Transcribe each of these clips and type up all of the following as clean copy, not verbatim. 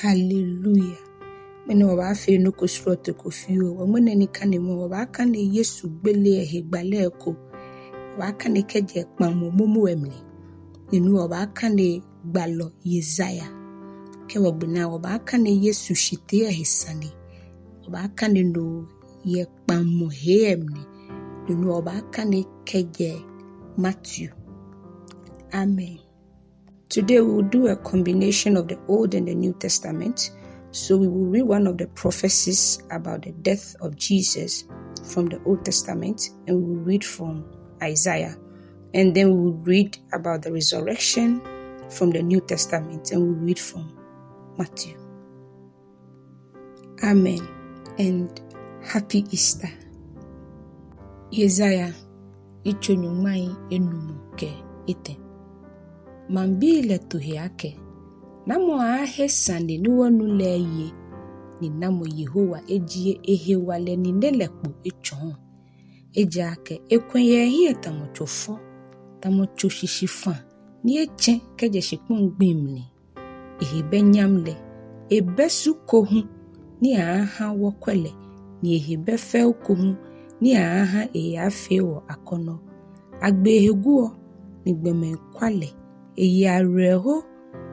Hallelujah. Mene waba afe no kosrote kofio. Wamene ni kane mo waba akane Yesu Gbele Gbale eko. Waba akane keje kpamo momo emle. Ninu waba akane gbalo Yesaia. Ke wabuna waba akane Yesu shitee Sane. Waba akane no ye kpamo he emle. Ninu waba akane keje Matthew. Amen. Today we will do a combination of the Old and the New Testament. So we will read one of the prophecies about the death of Jesus from the Old Testament, and we will read from Isaiah. And then we will read about the resurrection from the New Testament, and we will read from Matthew. Amen. And happy Easter. Yesaia, Onukpai enumuke ite. Mambile tuhiake. Namo ahe sande nuwanu leye. Ni namo Yehowa ejie ehewale ni nelekpo echon. Ejake ekwenye hiye tamochofo. Tamocho shishifan. Ni echen keje shikmon gbimli. Ehebe nyamle. Ebesu kohun. Ni aha wakwele. Ni ehebe feo kohun. Ni aha eyafewo akono. Agbe eheguo. Ni gbeme kwale. Eyareho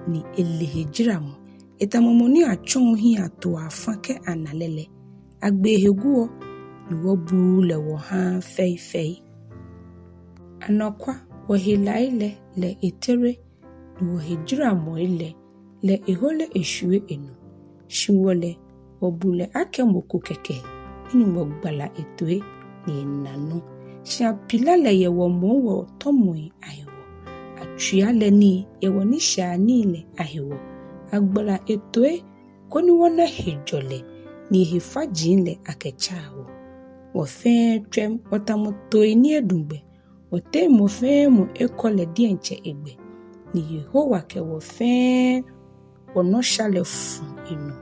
ni elehejiramo. Etamomoni achon hi ato afanke analele. Agbe eheguo ni wobule woha fei. Anokwa wohilaile le etere ni wohejiramo ile le ehole eshue enu. Shiwole wobule ake moko keke. Ni mogbala etoe ni nanu. Shapila le yewomo wo tomoi ayo. Triale ni yewoni shani le ahewo. Agbala etoe koni wana hejole ni hifajin le akechawo. Wofe twem watamotoi ni edungbe. Wote mofe mo ekole dienche egbe. Ni Yehowa ke wofe wonosha le fun inu.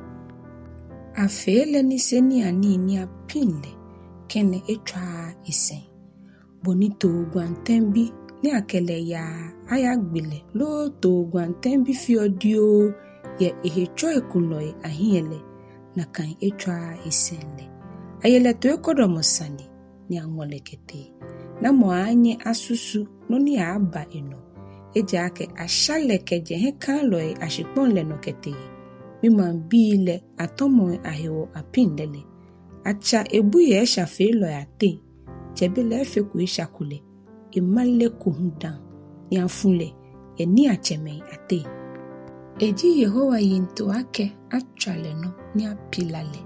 Afele ni seni ani ni apinle kene etwa isen. Bonito gwantembi ni akele ya aya gbele lo to gwantembi fi odio ye ehecho ekunloi ahiele na kan etwa isenle ayele to ekodomosani ni amolekete na mo anye asusu no ni aba eno eje ake ashale keje he kan loi ashipon le no kete mimam bile atomo ahewo apindele acha ebuye shafe lo ate jebele fe ku ishakule imale kuhudan ya fule ya ni acheme ate. Eji Yehowa yinto ake achale no ni apilale.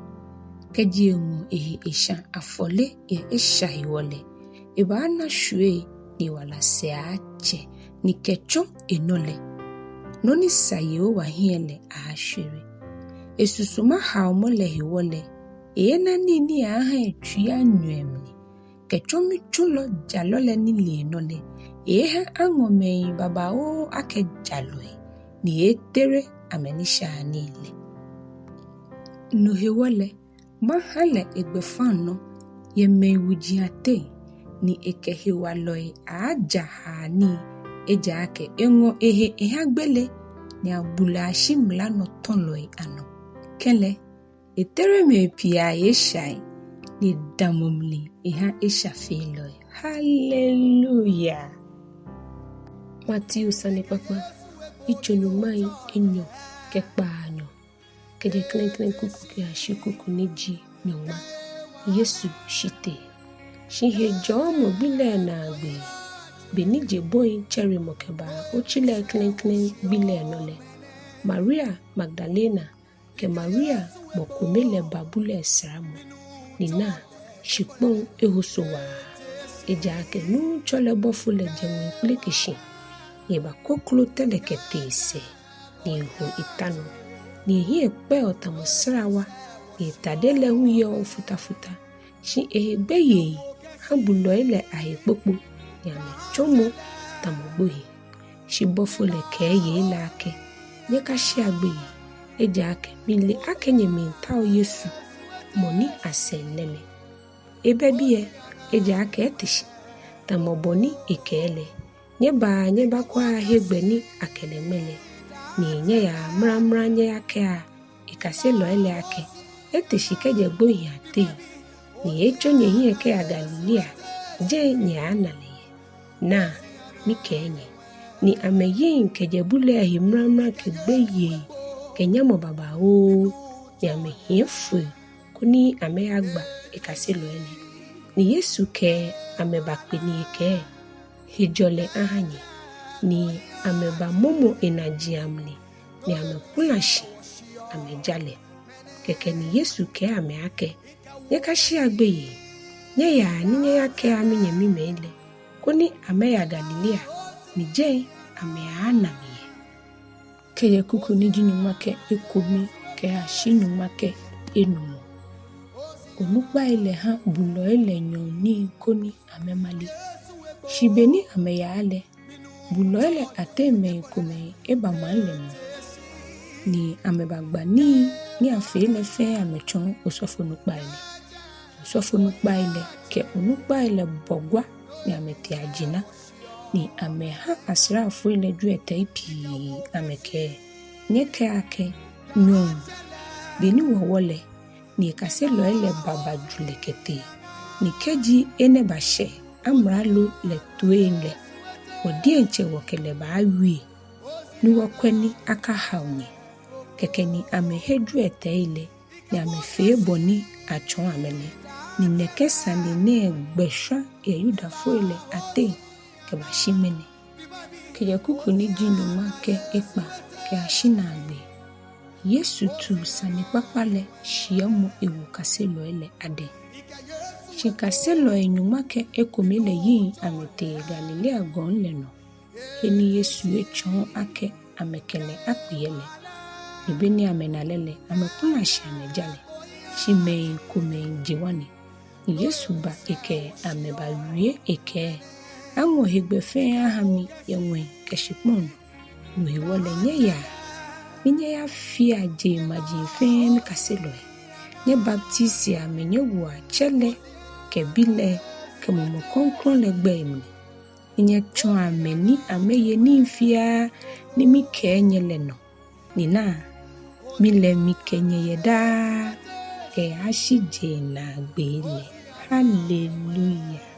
Keji emu ehe esha afole ya esha hiwole. Eba ana shue ni wala seache ni kecho enole. Noni sa Yehowa hiele ahashere. Esusuma haomole hiwole. Eena nini aha etuya nyuemni. Kechomi chulo jalole ni lienole. Eha angomei babao ake jaloe. Ni etere amenisha anile. Nuhewole, mahale egbefano yeme wujiate. Ni ekehewaloi ajahani. Eja ake engo eha gbele. Ni abula ashimla no tonloi ano. Kele, etere me pia yeshai. Ni damumli eha eshafeloi. Hallelujah. Mateo SANEKPAKPA. Onukpai enyo kekpa anyo. Kede klen kuku ke ashikuku neji nyoma. Yesu shitee. Shihe jomo bile na agbe. Benije boy cherry mokeba. Ochile klen bile nole. Maria Magdalena ke Maria mokumele babule esramo. Nina shikpon ehosowa. Eja ake nu chole bofule jemwe plekishi. Yeba koklo telekete ise. Ni hu itano. Ni hie pe otamosrawa. Ni tadele huye futa. Shi ehebe ye. Ha bulɔi le ahekpokpo. Ni ame chomo tamogbohi. Shi bofule ke ye la ake. Nyeka shi agbe ye. Eja ake mile ake nye mintao Yesu. Moni asenele. Ebebiye eja ake etishi. Tamoboni ekele. Nyeba kwa hegbeni akelemele. Ni nye ya mramra nye ake a kaselɔi le ake ete shikeje gbo yate ni echo nye hie ke ya Galilea je nye anale na mikenye ni ameyin keje bule himramra kegbeye kenyamo baba o ni amehiefu koni ameyagba kaselɔi ni Yesu ke amebakpe ni ke hijole ahanye ni ameba momo enajiamni ni amekulashi amejale keke ni Yesu ke ameake nye kashi agbeye nye ya ni nye ya ke amenye mimele koni ame ya Galilea ni je ame anamiye keye kuku ni jinyumake ekomi ke ashinyumake enumo Onukpai le ha bulɔi le nyɔɔŋnii koni amɛmale shibeni ameyale bulɔi le ateme kome eba manlemo ni amebagba ni afe le fe amechon osofo Onukpai le ke Onukpai le bogwa ni ameti ajina ni ameha asrafo le ju eteipi ameke nyeke ake nyom beni wowole ni kaselɔi le baba julekete ni keji ene bashe amralo le tuele odienche wokele ba awi ni wakweni aka haunye keke ni ameheju eteile ni amefe boni achon amele ni nekesa ni ne gbesha yuda foile ate ke bashimene ke yakuku ni jinuma ke ekpa ke ashina agbe Yesu tu SANEKPAKPA le shiɛmɔ ewu kaselɔi le adɛŋ shi kaselɔi nyuma ke ekomi le yin amete Galilea gon le no eni Yesu echon ake amekele akpiyele libeni amenale le amekuna shi amejale shi me kome jiwane Yesu ba eke ameba wie eke anwo hegbefe ahami yenwe keshipon no hewole nyeya minye ya fia je majife mi kaselɔi nye baptisia menye wa chele kebile kemomo konkron le gbeimi nye chon ameni ameye ni fia ni mikenye le no ni na mile mikenye yeda ke ashije na gbele hallelujah.